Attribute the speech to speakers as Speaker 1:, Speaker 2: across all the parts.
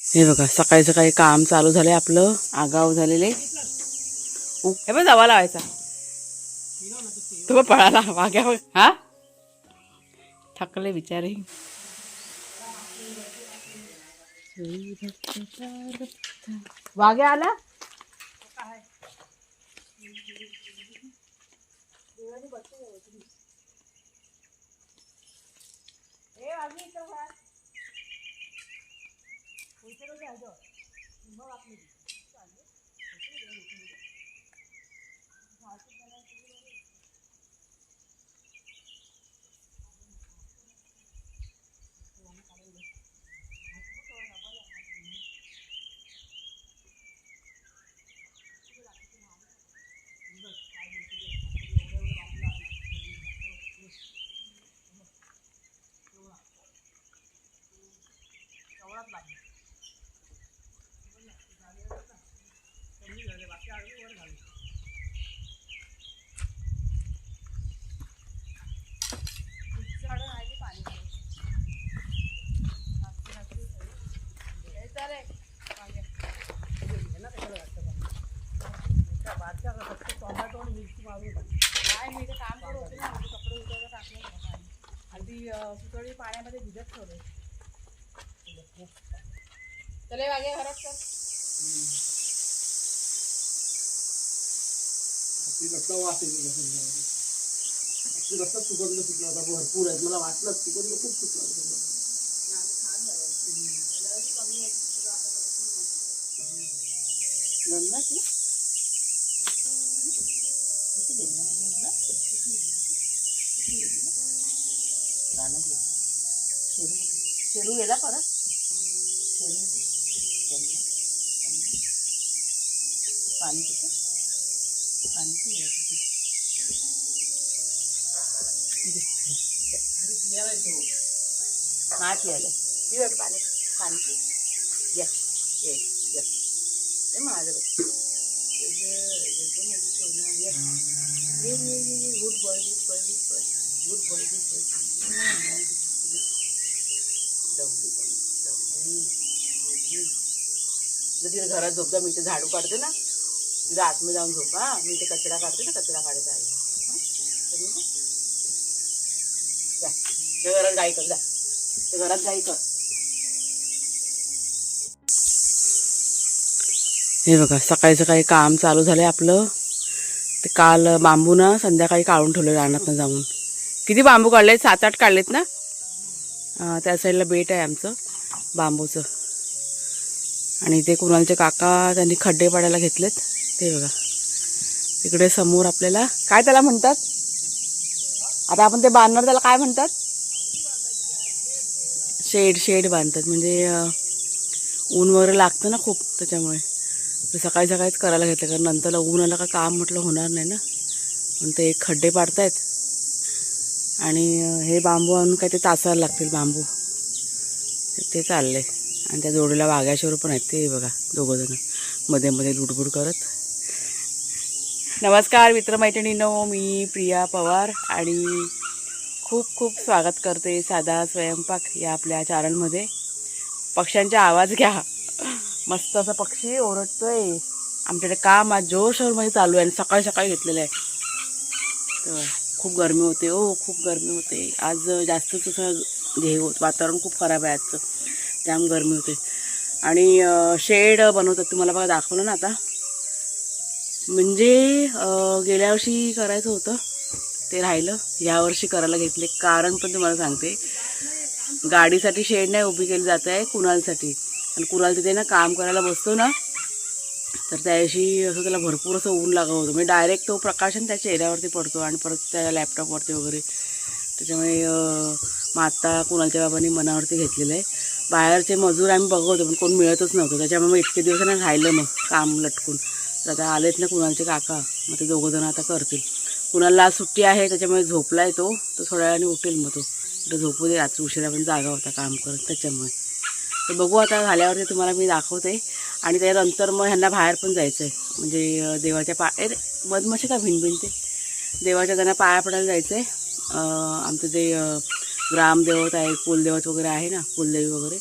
Speaker 1: हे बघा सकाळी सकाळी काम चालू झालंय आपलं. आगाव झालेले. हे बघ जावा लावायचा तो पळाला वाघ्या. हा थकले बिचारे. वाघ्या आला. सुतळी पाण्यामध्ये भिजत ठेवले. चले वागे घरात कर.
Speaker 2: रस्ता सुगंध सुटला होता भरपूर आहे. मला वाटलं सुगंध खूप सुटला होता.
Speaker 1: शेरू गेला परत. पाणी पितो. पाणी हा पियाला पिऊ पाणी. पाणी यस येस यस ते माझं good boy good boy good boy good boy good boy. तिथे घरात झोपता मी ते झाडू काढते ना. तिथं आतमध्ये जाऊन झोपा. मी ते कचरा काढते ना. कचरा काढायचा आहे. घरात गाई कर. जा ते घरात गाई कर. हे बघा सकाळी सकाळी काम चालू झालंय आपलं. ते काल बांबू ना संध्याकाळी काढून ठेवले रानातनं जाऊन. किती बांबू काढलेत? 7-8 काढलेत ना. त्या साईडला बेट आहे आमचं बांबूचं. आणि ते कुणालचे काका त्यांनी खड्डे पाडायला घेतलेत. ते बघा तिकडे समोर आपल्याला काय त्याला म्हणतात आता आपण ते बांधणार त्याला काय म्हणतात? शेड बांधतात. म्हणजे ऊन वगैरे लागतं ना खूप त्याच्यामुळे. तर सकाळी सकाळीच करायला घेतलं कारण नंतरला ऊन आलं का काम म्हटलं होणार नाही ना. पण ते खड्डे पाडतायत. आणि हे बांबू आणून काय ते तासायला लागतील बांबू. ते चाललंय. आणि त्या जोडीला वाघ्याशोर पण आहेत. ते बघा दोघंजण मध्ये मध्ये लुडबुड करत. नमस्कार मित्रमैत्रिणींनो, मी प्रिया पवार आणि खूप खूप स्वागत करते साधा स्वयंपाक या आपल्या चॅनलमध्ये. पक्ष्यांचा आवाज घ्या. मस्त असा पक्षी ओरडतोय. आमच्याकडे काम आज जोशोरमध्ये चालू आहे. आणि सकाळी सकाळी घेतलेलं आहे. तर खूप गरमी होते. हो खूप गरमी होते आज. जास्तच असं हे वातावरण खूप खराब आहे आजचं. जाम गरमी होते. आणि शेड बनवतात. तुम्हाला बघा दाखवलं ना आता. म्हणजे गेल्या वर्षी करायचं होतं ते राहिलं. यावर्षी करायला घेतले. कारण पण तुम्हाला सांगते. गाडीसाठी शेड नाही उभी केली जात आहे कुणालसाठी. आणि कुणाल तिथे ना काम करायला बसतो ना तर त्यादिवशी असं त्याला भरपूर असं ऊन लागत होतं. म्हणजे डायरेक्ट तो प्रकाशन त्या चेहऱ्यावरती पडतो आणि परत त्या लॅपटॉपवरती वगैरे. त्याच्यामुळे मग आत्ता कुणालच्या बाबांनी मनावरती घेतलेलं आहे. बाहेरचे मजूर आम्ही बघवतो पण कोण मिळतच नव्हतं. त्याच्यामुळे मग इतके दिवसांना राहिलं मग काम लटकून. तर आता आलेत ना कुणालचे काका. मग ते दोघंजण आता करतील. कुणाला सुट्टी आहे त्याच्यामुळे झोपला आहे तो. तो थोड्या वेळाने उठेल. मग तो झोपू दे. रात्री उशिरा पण जागा होता काम करत त्याच्यामुळे. तर बघू आता झाल्यावरती तुम्हाला मी दाखवते. आणि त्यानंतर मग ह्यांना बाहेर पण जायचं आहे. म्हणजे देवाच्या मधमाशी का भिनभिनते. देवाच्या त्यांना पाया पडायला जायचं आहे. आमचं जे ग्रामदेवत आहे कुलदेवत वगैरे आहे ना कुलदेवी वगैरे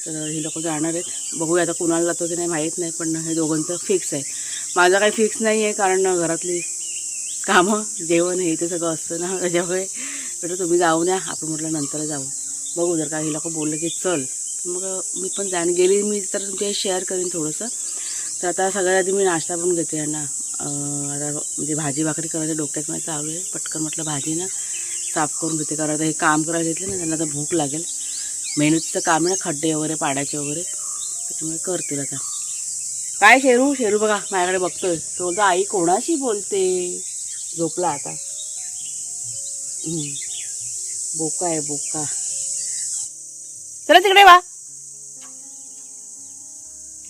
Speaker 1: तर ही लोक जाणार आहेत. बघूया आता कुणाला जातो की नाही माहीत नाही, पण हे दोघांचं फिक्स आहे. माझं काही फिक्स नाही आहे, कारण घरातली कामं जेवण हे ते सगळं असतं ना, त्याच्यामुळे म्हटलं तुम्ही जाऊन या, आपण म्हटलं नंतर जाऊ. बघू जर काही लोक बोललं की चल तर मग मी पण जाण गेली मी तर तुमच्या शेअर करेन थोडंसं. तर आता सगळ्यात आधी मी नाश्ता पण घेते यांना. आता म्हणजे भाजी भाकरी करायचं डोक्यात मला चालू आहे. पटकन म्हटलं भाजी ना साफ करून घेते, कारण आता हे काम करायला घेतले ना त्यांना आता भूक लागेल. मेहनतीचं काम आहे ना, खड्डे वगैरे पाडायचे वगैरे, त्याच्यामुळे करतील आता. काय शेरू शेरू बघा माझ्याकडे बघतोय, तो बोलतो आई कोणाशी बोलते. झोपला आता. बोका आहे बोका. चला तिकडे वा.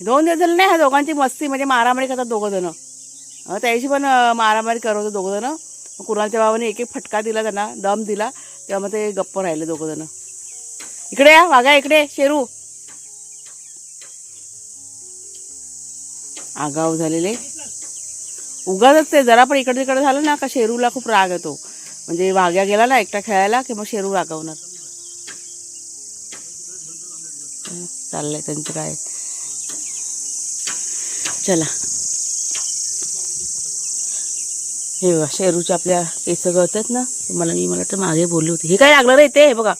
Speaker 1: 2 दिवस झाले नाही ह्या दोघांची मस्ती, म्हणजे मारामारी करतात दोघं जण. त्याशी पण मारामारी करत होते दोघं जण. कुणालच्या बाबाने एक फटका दिला, त्यांना दम दिला, तेव्हा मग ते गप्प राहिले दोघं जण. इकडे या वागा, इकडे शेरू. आगाव झालेले उगाच ते जरा पण इकडे तिकडे झालं ना का शेरूला खूप राग येतो. म्हणजे वाघ्या गेला ना एकटा खेळायला की मग शेरू रागवणार. चाललंय त्यांचं काय. चला हे बघा शेरूच्या आपल्या केस गळतात ना, मला वाटतं मागे बोलली होती. हे काय लागलं रे ते, हे बघा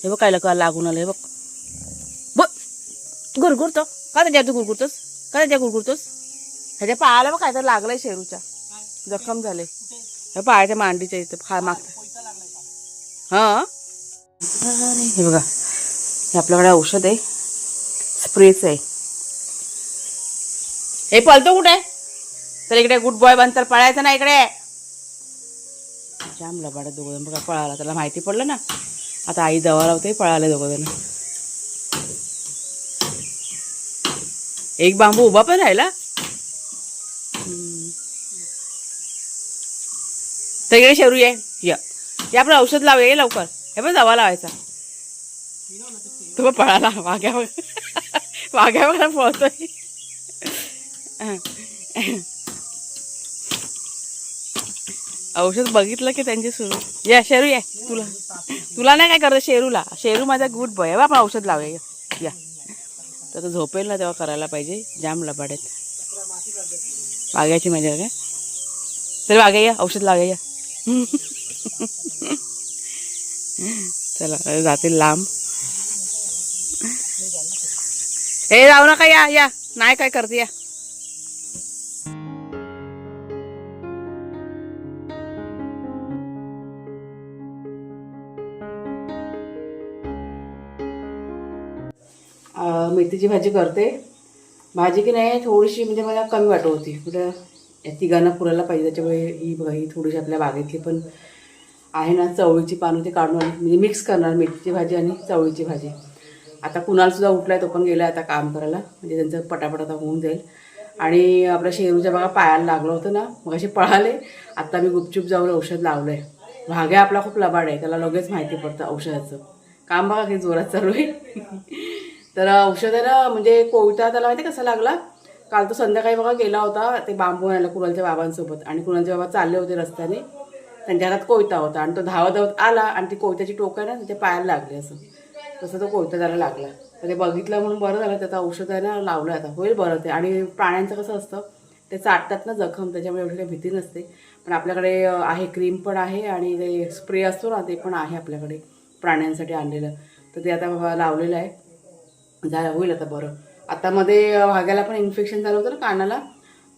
Speaker 1: हे बघ काय लागून आलं. हे बघ गुरगुरतो का त्याच्या तू गुरगुरतोस का त्याच्या गुरगुरतोस. ह्याच्या पायाला बघ काय तर लागलंय शेरूच्या, जखम झाले पायाच्या मांडीच्या इथं खा मागतं. हां हे बघा हे आपल्याकडे औषध आहे, स्प्रेच आहे. हे पळतो कुठे, तर इकडे गुड बॉय बन, तर पळायचं ना इकडे. जाम लबाडा दोघं बघा पळाला, त्याला माहिती पडलं ना आता आई दवा लावते, पळाले दोघं जण. एक बांबू उभा पण राहिला. तर इकडे शेरू ये या आपण औषध लावूया लवकर. हे पण दवा लावायचा. तो पळाला वाघ्यावर वाघ्यावर पळतोय. औषध बघितलं की त्यांची सुरू. या शेरू ये, तुला नाही काय करत शेरूला. शेरू माझा गुड बॉय आहे, आपण औषध लावूया या. तर झोपेल ना तेव्हा करायला पाहिजे. जाम लबाडेत वाघ्याची मजा काय. तरी वाघ्या या औषध लावूया या. चला जातील लांब. हे जाऊ नका या या, नाही काय करते या. मेथीची भाजी करते. भाजी की नाही थोडीशी म्हणजे मला कमी वाटत होती, कुठं तिघांना पुरायला पाहिजे, त्याच्यामुळे ही बघा ही थोडीशी आपल्या बागेतली पण आहे ना चवळीची पानं ते काढून म्हणजे मिक्स करणार मेथीची भाजी आणि चवळीची भाजी. आता कुणालसुद्धा उठलाय, तो पण गेला आता काम करायला, म्हणजे त्यांचं पटापट आता होऊन जाईल. आणि आपल्या शेरूच्या बघा पायाला लागलं होतं ना मग असे पळाले. आता मी गुपचूप जाऊन औषध लावलं आहे. भाग्या आपला खूप लबाड आहे, त्याला लगेच माहिती पडतं औषधाचं काम. बघा की जोरात चालू आहे. तर औषध आहे ना, म्हणजे कोयता त्याला माहिती कसा लागला. काल तो संध्याकाळी बघा गेला होता ते बांबू आणायला कुणालच्या बाबांसोबत, आणि कुणालचे बाबा चालले होते रस्त्याने, त्यांच्या हातात कोयता होता आणि तो धावत धावत आला आणि ती कोयत्याची टोक आहे ना त्याच्या पायाला लागली. असं तसं तो कोयता त्याला लागला. तर ते बघितलं म्हणून बरं झालं, त्याचं औषध आहे ना लावलं, आता होईल बरं ते. आणि प्राण्यांचं कसं असतं ते चाटतात ना जखम, त्याच्यामुळे एवढी काही भीती नसते. पण आपल्याकडे आहे क्रीम पण आहे आणि ते स्प्रे असतो ना ते पण आहे आपल्याकडे प्राण्यांसाठी आणलेलं. तर ते आता बाबा लावलेलं आहे, झालं होईल आता बरं. आता मध्ये वाघ्याला पण इन्फेक्शन झालं होतं ना कानाला,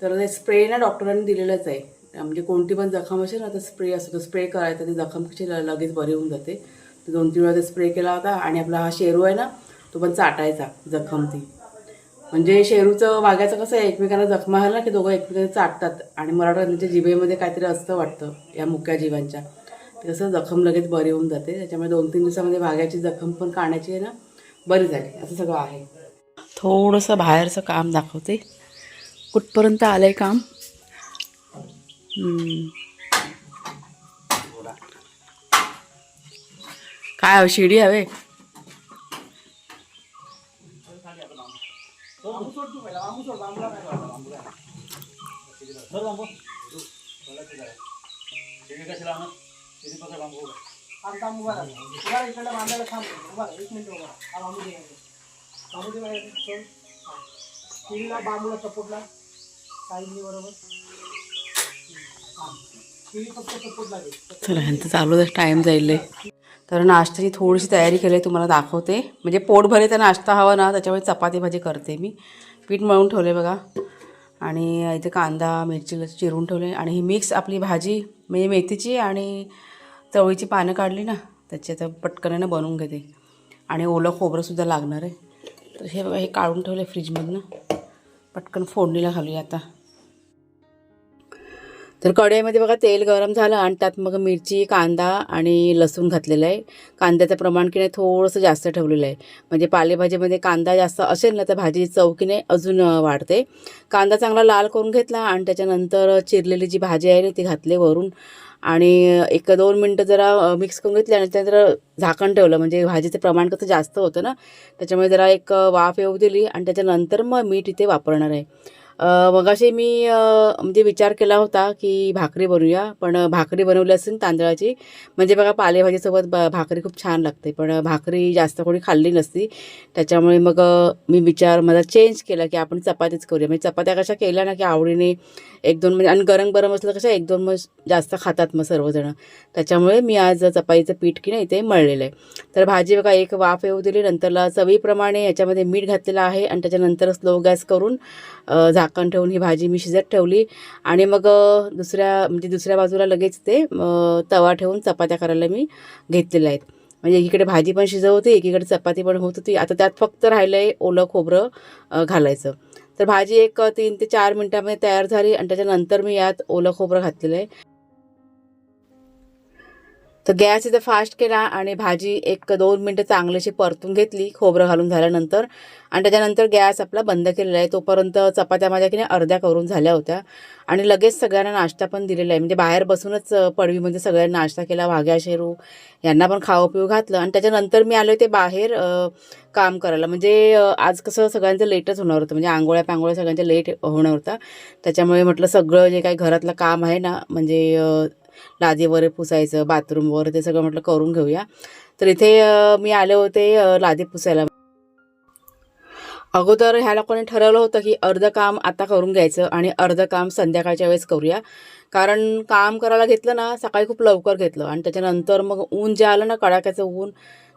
Speaker 1: तर ते स्प्रे ना डॉक्टरांनी दिलेलंच आहे. म्हणजे कोणती पण जखम असेल ना तर स्प्रे असतो, तो स्प्रे करायचा, ती जखम कशी लगेच बरी होऊन जाते. तर 2-3 वेळा ते स्प्रे केला होता. आणि आपला हा शेरू आहे ना तो पण चाटायचा जखम ती. म्हणजे शेरूचं वाघ्याचं कसं आहे, एकमेकांना जखमा झाला की दोघं एकमेकांना चाटतात. आणि मराठ्यांच्या जिभेमध्ये काहीतरी असतं वाटतं या मुक्या जीवांच्या, ते कसं जखम लगेच बरी होऊन जाते. त्याच्यामुळे 2-3 दिवसामध्ये वाघ्याची जखम पण काढण्याची आहे ना बरी झाली, असं सगळं आहे. थोडंसं बाहेरचं काम दाखवते, कुठपर्यंत आलंय काम. काय शिडी हवे.
Speaker 2: बांबूच्या बाहेर सोड. हा. किळीला बांबूला सपोर्टला साईडनी बरोबर. हा. किळी फक्त सपोर्ट लागेल.
Speaker 1: चला ह्यांचं चालू टाईम जाईल. तर नाश्त्याची थोडीशी तयारी केली आहे, तुम्हाला दाखवते. म्हणजे पोट भरेचा नाश्ता हवा ना, त्याच्यामुळे चपाती भाजी करते मी. पीठ मळून ठेवले बघा, आणि इथे कांदा मिरची चिरून ठेवले, आणि ही मिक्स आपली भाजी म्हणजे मेथीची आणि चवळीची पानं काढली ना, त्याच्यात पटकन बनवून घेते. आणि ओलं खोबरंसुद्धा लागणार आहे. तर हे बघा, हे काढून ठेवले फ्रीजमधनं, पटकन फोडणीला घालूया आता. तर कढईमध्ये बघा तेल गरम झालं, आणि त्यात मग मिरची कांदा आणि लसूण घातलेलं आहे. कांद्याचं प्रमाण की नाही थोडंसं जास्त ठेवलेलं आहे, म्हणजे पालेभाजीमध्ये कांदा जास्त असेल ना तर भाजी चव की नाही अजून वाढते. कांदा चांगला लाल करून घेतला, आणि त्याच्यानंतर चिरलेली जी भाजी आहे ना ती घातली वरून, आणि 1-2 मिनटं जरा मिक्स करून घेतली, आणि त्यानंतर झाकण ठेवलं. म्हणजे भाजीचं प्रमाण कसं जास्त होतं ना, त्याच्यामुळे जरा एक वाफ येऊ दिली, आणि त्याच्यानंतर मग मीठ इथे वापरणार आहे. मगाशी मी म्हणजे विचार केला होता की भाकरी बनवूया, पण भाकरी बनवली असेल तांदळाची, म्हणजे बघा पालेभाजीसोबत भाकरी खूप छान लागते, पण भाकरी जास्त कोणी खाल्ली नसती. त्याच्यामुळे मग मी मला चेंज केला की आपण चपातीच करूया. म्हणजे चपात्या कशा केल्या ना की आवडीने 1-2, म्हणजे आणि गरम गरम असलं कशा 1-2 मग जास्त खातात मग सर्वजण. त्याच्यामुळे मी आज चपातीचं पीठ की नाही इथे मळलेलं आहे. तर भाजी बघा एक वाफ येऊ दिली, नंतरला चवीप्रमाणे याच्यामध्ये मीठ घातलेलं आहे, आणि त्याच्यानंतर स्लो गॅस करून झाकण ठेवून ही भाजी मी शिजत ठेवली. आणि मग दुसऱ्या बाजूला लगेच ते तवा ठेवून चपात्या करायला मी घेतलेल्या आहेत. म्हणजे एकीकडे भाजी पण शिजवते, एकीकडे चपाती पण होत होती. आता त्यात फक्त राहिलं आहे ओलं खोबरं घालायचं. तर भाजी एक 3 ते 4 मिनटामध्ये तयार झाली, आणि त्याच्यानंतर मी यात ओलं खोबरं घातलेलं आहे. तर गॅस इथं फास्ट केला, आणि भाजी 1-2 मिनटं चांगलीशी परतून घेतली खोबरं घालून झाल्यानंतर, आणि त्याच्यानंतर गॅस आपला बंद केलेला आहे. तोपर्यंत चपात्या माझ्या की नाही अर्ध्या करून झाल्या होत्या, आणि लगेच सगळ्यांना नाश्ता पण दिलेला आहे. म्हणजे बाहेर बसूनच पडवीमध्ये सगळ्यांना नाश्ता केला, वाघ्या शेरू यांना पण खाऊ पिऊ घातलं, आणि त्याच्यानंतर मी आले होते बाहेर काम करायला. म्हणजे आज कसं सगळ्यांचं लेटच होणार होतं, म्हणजे आंघोळ्या सगळ्यांचं लेट होणार होता. त्याच्यामुळे म्हटलं सगळं जे काही घरातलं काम आहे ना, म्हणजे लादी वगैरे पुसायचं, बाथरूम वगैरे ते सगळं म्हटलं करून घेऊया. तर इथे मी आले होते लादी पुसायला. अगोदर ह्या लोकांनी ठरवलं होतं की अर्धं काम आता करून घ्यायचं, आणि अर्धं काम संध्याकाळच्या वेळेस करूया. कारण काम करायला घेतलं ना सकाळी खूप लवकर घेतलं, आणि त्याच्यानंतर मग ऊन जे आलं ना कडाक्याचं ऊन,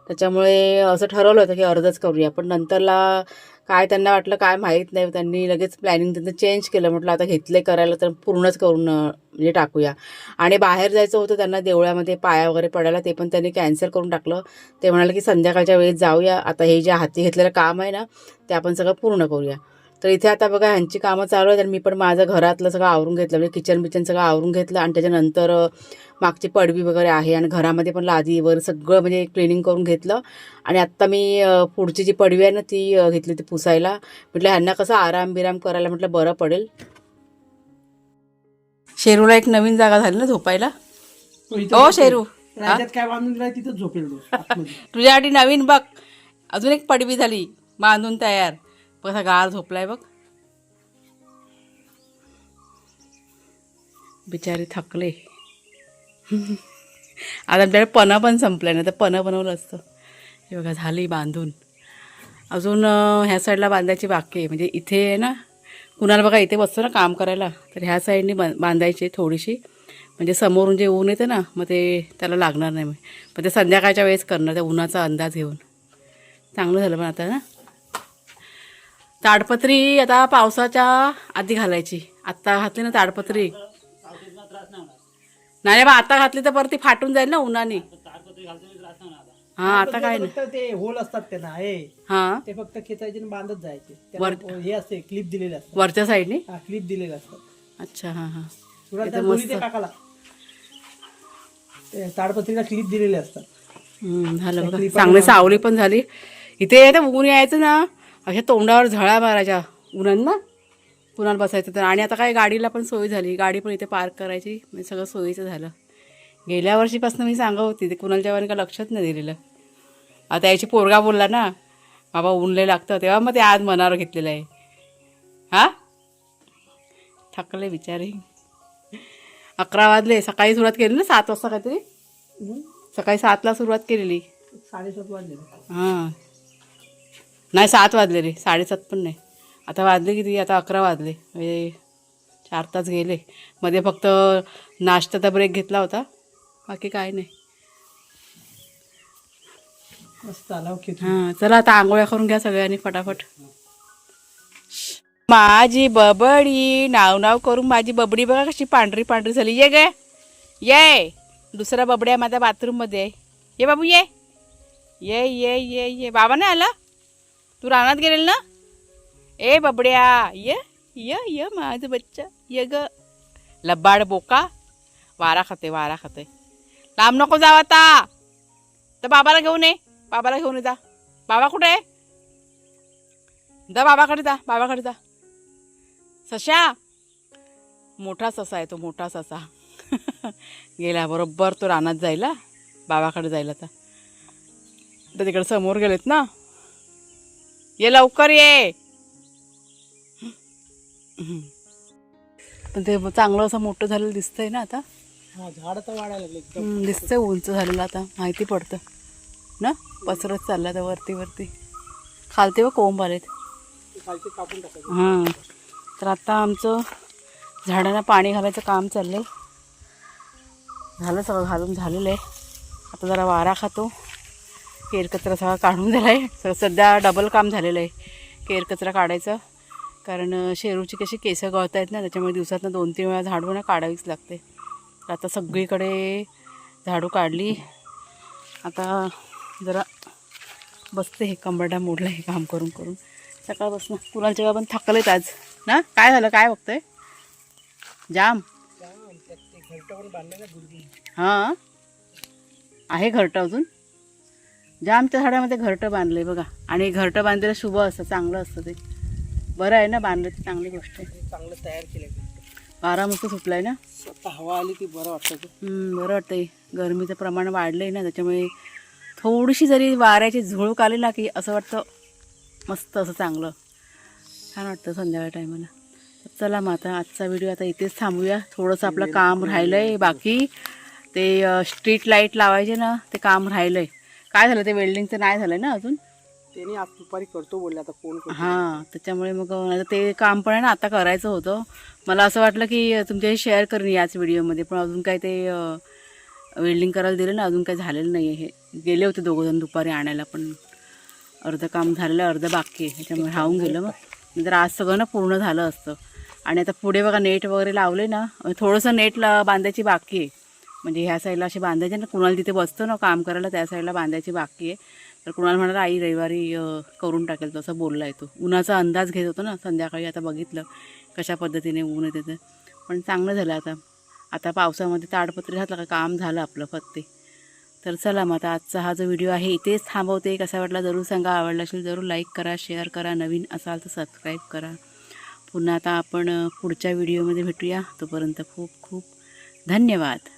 Speaker 1: त्याच्यामुळे असं ठरवलं होतं की अर्धच करूया. पण नंतरला काय त्यांना वाटलं काय माहीत नाही, त्यांनी लगेच प्लॅनिंग त्यांचं चेंज केलं. म्हटलं आता घेतलं करायला तर पूर्णच करून म्हणजे टाकूया. आणि बाहेर जायचं होतं त्यांना देवळामध्ये पाया वगैरे पडायला, ते पण त्यांनी कॅन्सल करून टाकलं. ते म्हणाले की संध्याकाळच्या वेळेस जाऊया, आता हे जे हाती घेतलेलं काम आहे ना ते आपण सगळं पूर्ण करूया. तर इथे आता बघा ह्यांची कामं चालू आहेत, आणि मी पण माझं घरातलं सगळं आवरून घेतलं, म्हणजे किचन सगळं आवरून घेतलं, आणि त्याच्यानंतर मागची पडवी वगैरे आहे, आणि घरामध्ये पण लादी वगैरे सगळं म्हणजे क्लिनिंग करून घेतलं. आणि आत्ता मी पुढची जी पडवी आहे ना ती घेतली ती पुसायला. म्हटलं ह्यांना कसं आराम करायला म्हटलं बरं पडेल. शेरूला एक नवीन जागा झाली ना झोपायला. ओ शेरू,
Speaker 2: राज्यात काय बांधून दिलाय तिथं झोपेल तो आतमध्ये.
Speaker 1: तुझ्यासाठी नवीन बघ, अजून एक पडवी झाली बांधून तयार. कसा गार झोपलाय बघ, बिचारी थकले. आता आपल्याकडे पणं पण संपलं ना, तर पणं बनवलं असतं. हे बघा झाली बांधून. अजून ह्या साईडला बांधायची बाकी आहे. म्हणजे इथे आहे ना कुणाला बघा इथे बसतो ना काम करायला, तर ह्या साईडनी बांधायची थोडीशी, म्हणजे समोरून जे ऊन येतं ना मग ते त्याला लागणार नाही. मग ते संध्याकाळच्या वेळेस करणार, त्या उन्हाचा अंदाज घेऊन. चांगलं झालं. पण आता ना ताडपत्री आता पावसाच्या आधी घालायची. आत्ता घातली ना ताडपत्री नाही बा, आता घातली तर परत ती फाटून जाईल ना उन्हाने. हा आता काय नाही,
Speaker 2: फक्त ते होल असतात त्यांना हे,
Speaker 1: हा
Speaker 2: ते फक्त खेचायचे आणि बांधत जायचे. त्याला हे असते क्लिप दिलेले असतात
Speaker 1: वरच्या साईडने.
Speaker 2: हा क्लिप दिलेले असतात.
Speaker 1: अच्छा, हा हा.
Speaker 2: तुला त्या बोली ते काकाला ते ताडपत्रीला क्लिप दिलेले असतात.
Speaker 1: झालं बघा, चांगली सावली पण झाली. इथे तर ऊन यायचं ना अशा तोंडावर झळा मारायच्या उन्हान ना, कुणाला बसायचं तर. आणि आता काय गाडीला पण सोय झाली, गाडी पण इथे पार्क करायची, म्हणजे सगळं सोयीचं झालं. गेल्या वर्षीपासून मी सांगत होती, ते कुणाला जेव्हा का लक्षात नाही दिलेलं. आता याची पोरगा बोलला ना बाबा ऊन लय लागतं, तेव्हा मग ते आज मनावर घेतलेलं आहे. हा थकले बिचारे. 11 वाजले. सकाळी सुरुवात केली ना 7 वाजता काहीतरी, सकाळी 7ला सुरुवात केलेली.
Speaker 2: 7:30 वाजले.
Speaker 1: हां नाही 7 वाजले रे, 7:30 पण नाही. आता वाजले किती, आता 11 वाजले, म्हणजे 4 तास गेले. मध्ये फक्त नाश्त्याचा ब्रेक घेतला होता, बाकी काय नाही.
Speaker 2: मस्त आला ओके.
Speaker 1: हां चला आता आंघोळ्या करून घ्या सगळ्यांनी फटाफट. माझी बबडी नाव नाव करून माझी बबडी बघा कशी पांढरी पांढरी झाली. ये गे ये, दुसरा बबड्या माझ्या बाथरूममध्ये आहे. ये बाबू ये ये ये ये ये. बाबा नाही आला, तू रानात गेलेल ना. ए बबड्या ये ये ये माझं बच्चा ये ग. लब्बाड बोका, वारा खाते वारा खाते. लांब नको जाव आता, तर बाबाला घेऊन ये, बाबाला घेऊन ये जा. बाबा कुठे आहे, जा बाबाकडे जा, बाबाकडे जा. सशा, मोठा ससा आहे तो, मोठा ससा. गेला बरोबर तो रानात जायला, बाबाकडे जायला. तर तिकडे समोर गेलेत ना. ये लवकर ये. पण ते चांगलं असं मोठं झालेलं दिसतंय ना आता.
Speaker 2: हा झाड तर वाढायला लागले एकदम.
Speaker 1: दिसतंय उंच झालेलं आता, माहिती पडतं ना. पसरत चालला तर वरती वरती. खालते व कोंब आलेत.
Speaker 2: खालचे कापून टाकायचे.
Speaker 1: हां तर आता आमचं झाडांना पाणी घालायचं काम चाललं आहे. झालं सगळं घालून झालेलं आहे. आता जरा वारा खातो. केरकचरा सगळा काढून दिला आहे. सध्या डबल काम झालेलं आहे केरकचरा काढायचं, कारण शेरूची कशी केसं गळत आहेत ना, त्याच्यामुळे दिवसातनं 2-3 वेळा झाडू ना काढावीच लागते. तर आता सगळीकडे झाडू काढली. आता जरा बसते, हे कंबरडा मोडला हे काम करून करून सकाळपासून. कुणालच्या पण थकलेत आज ना. काय झालं, काय बघतोय जाम. हां आहे घरटं अजून. जामच्या झाडामध्ये घरटं बांधलंय बघा. आणि घरटं बांधलेलं शुभ असतं, चांगलं असतं ते. बरं आहे ना, बांधलं ती चांगली गोष्ट आहे.
Speaker 2: चांगलं तयार केलंय.
Speaker 1: वारा मस्त सुटलाय ना.
Speaker 2: स्वतः हवा आली की बरं वाटतं.
Speaker 1: बरं वाटतंय. गरमीचं प्रमाण वाढलंय ना, त्याच्यामुळे थोडीशी जरी वाऱ्याची झुळूक आली ना की असं वाटतं मस्त, असं चांगलं छान वाटतं संध्याकाळ टायमाला. चला मग आता आजचा व्हिडिओ आता इथेच थांबूया. थोडंसं आपलं काम राहिलं आहे बाकी. ते स्ट्रीट लाईट लावायचे ना, ते काम राहिलं आहे. काय झालं, ते वेल्डिंगचं नाही झालं ना अजून.
Speaker 2: त्यांनी आज दुपारी करतो बोलले, आता फोन करतो.
Speaker 1: हां त्याच्यामुळे मग ते काम पण आहे ना आता करायचं होतं. मला असं वाटलं की तुमच्याशी शेअर करेन याच व्हिडिओमध्ये, पण अजून काय ते वेल्डिंग करायला दिलं ना, अजून काही झालेलं नाही आहे. हे गेले होते दोघंजण दुपारी आणायला, पण अर्धं काम झालेलं, अर्धं बाकी आहे, त्याच्यामुळे राहून गेलं. मग नंतर आज सगळं ना पूर्ण झालं असतं. आणि आता पुढे बघा नेट वगैरे लावले ना, थोडंसं नेट बांधायची बाकी आहे. म्हणजे ह्या साईडला असे बांधायचे ना, कुणाला तिथे बसतो ना काम करायला, त्या साईडला बांधायची बाकी आहे. तर कुणाला म्हणाला आई रविवारी करून टाकेल, तसं बोलला येतो. उन्हाचा अंदाज घेत होतो ना संध्याकाळी. आता बघितलं कशा पद्धतीने ऊन येते ते, पण चांगलं झालं. आता पावसामध्ये ताडपत्री घातलं का काम झालं आपलं फत्ते. तर चला मग आता आजचा हा जो व्हिडिओ आहे इथेच थांबवते. कसा वाटला जरूर सांगा. आवडला असेल जरूर लाईक करा, शेअर करा. नवीन असाल तर सबस्क्राईब करा. पुन्हा आता आपण पुढच्या व्हिडिओमध्ये भेटूया. तोपर्यंत खूप खूप धन्यवाद.